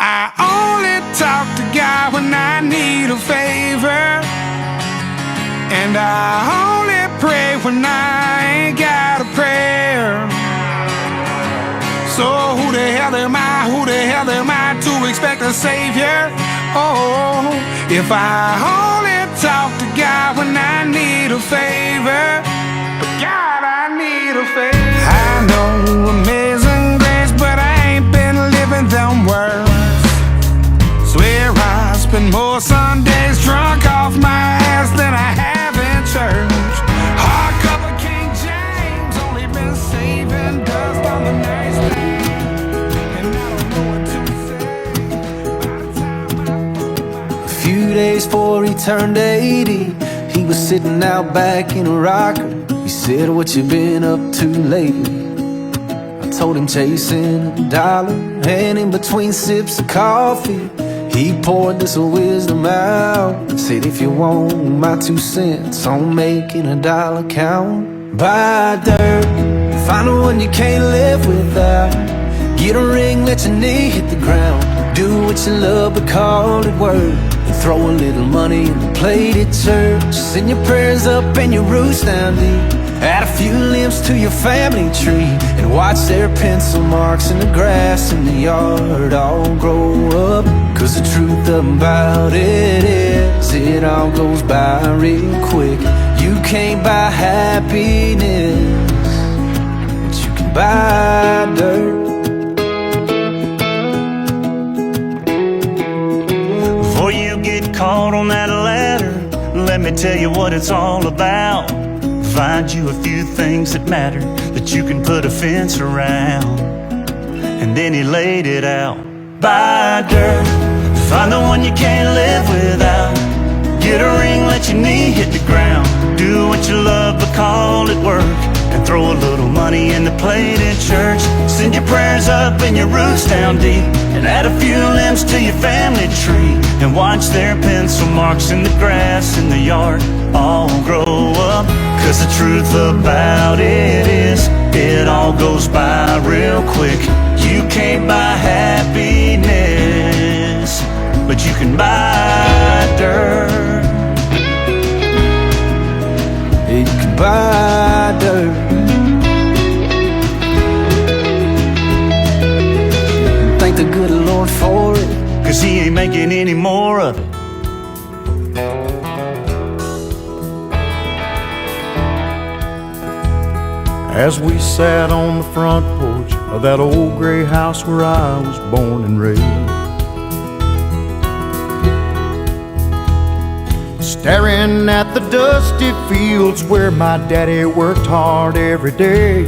I only talk to God when I need a favor, and I only pray when I ain't got a prayer. So who the hell am I to expect a savior? Oh, if I only talk to God when I need a favor, God, I need a favor. I know amazing grace, but I ain't been living them words. Swear I spend more Sundays drunk off my ass than I have in church. Hardcover King James, only been saving dust on the nice thing, and I don't know what to say by the time A few days before he turned 80, he was sitting out back in a rocker. He said, "What you been up to lately?" I told him chasing a dollar, and in between sips of coffee, he poured this wisdom out. Said, "If you want my 2 cents on making a dollar count, buy dirt, find the one you can't live without. Get a ring, let your knee hit the ground. Do what you love, but call it work. And throw a little money in the plate at church. Send your prayers up and your roots down deep. Add a few limbs to your family tree, and watch their pencil marks in the grass in the yard all grow up. Cause the truth about it is, it all goes by real quick. You can't buy happiness, but you can buy dirt." Before you get caught on that ladder, let me tell you what it's all about. Find you a few things that matter, that you can put a fence around. And then he laid it out. Buy dirt, find the one you can't live without. Get a ring, let your knee hit the ground. Do what you love, but call it work. And throw a little money in the plate at church. Send your prayers up and your roots down deep. And add a few limbs to your family tree. And watch their pencil marks in the grass in the yard all grow up. Cause the truth about it is, it all goes by real quick. You can't buy happiness, but you can buy dirt. You can buy dirt. Thank the good Lord for it, cause he ain't making any more of it. As we sat on the front porch of that old gray house where I was born and raised, staring at the dusty fields where my daddy worked hard every day,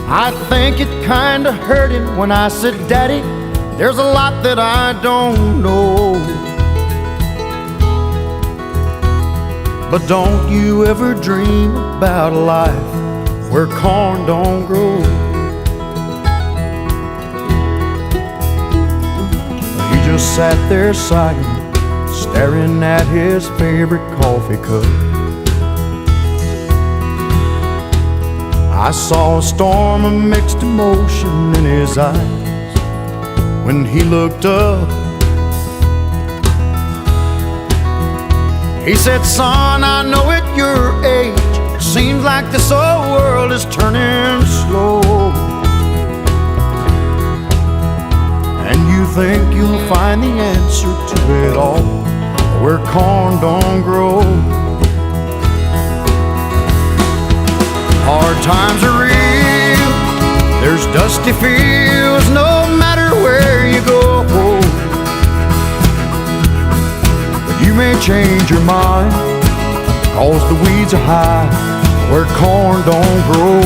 I think it kinda hurt him when I said, "Daddy, there's a lot that I don't know. But don't you ever dream about a life where corn don't grow." He just sat there sighing, staring at his favorite coffee cup. I saw a storm of mixed emotion in his eyes when he looked up. He said, "Son, I know at your age, seems like this whole world is turning slow. And you think you'll find the answer to it all where corn don't grow. Hard times are real, there's dusty fields no matter where you go. You may change your mind, cause the weeds are high where corn don't grow."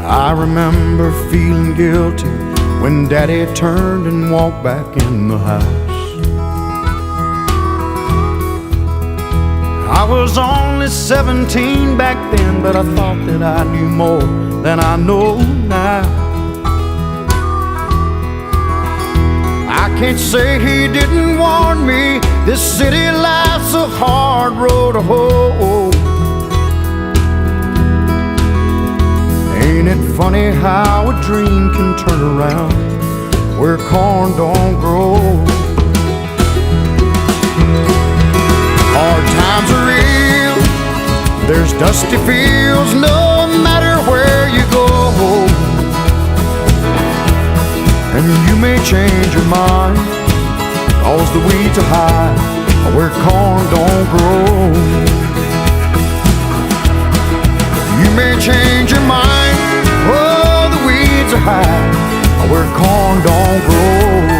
I remember feeling guilty when Daddy turned and walked back in the house. I was only 17 back then, but I thought that I knew more than I know now. I can't say he didn't warn me, this city life's a hard road to hoe. Ain't it funny how a dream can turn around where corn don't grow? Hard times are real, there's dusty fields no matter where you go. And you may change your mind, 'cause the weeds are high where corn don't grow. You may change your mind, oh, the weeds are high where corn don't grow.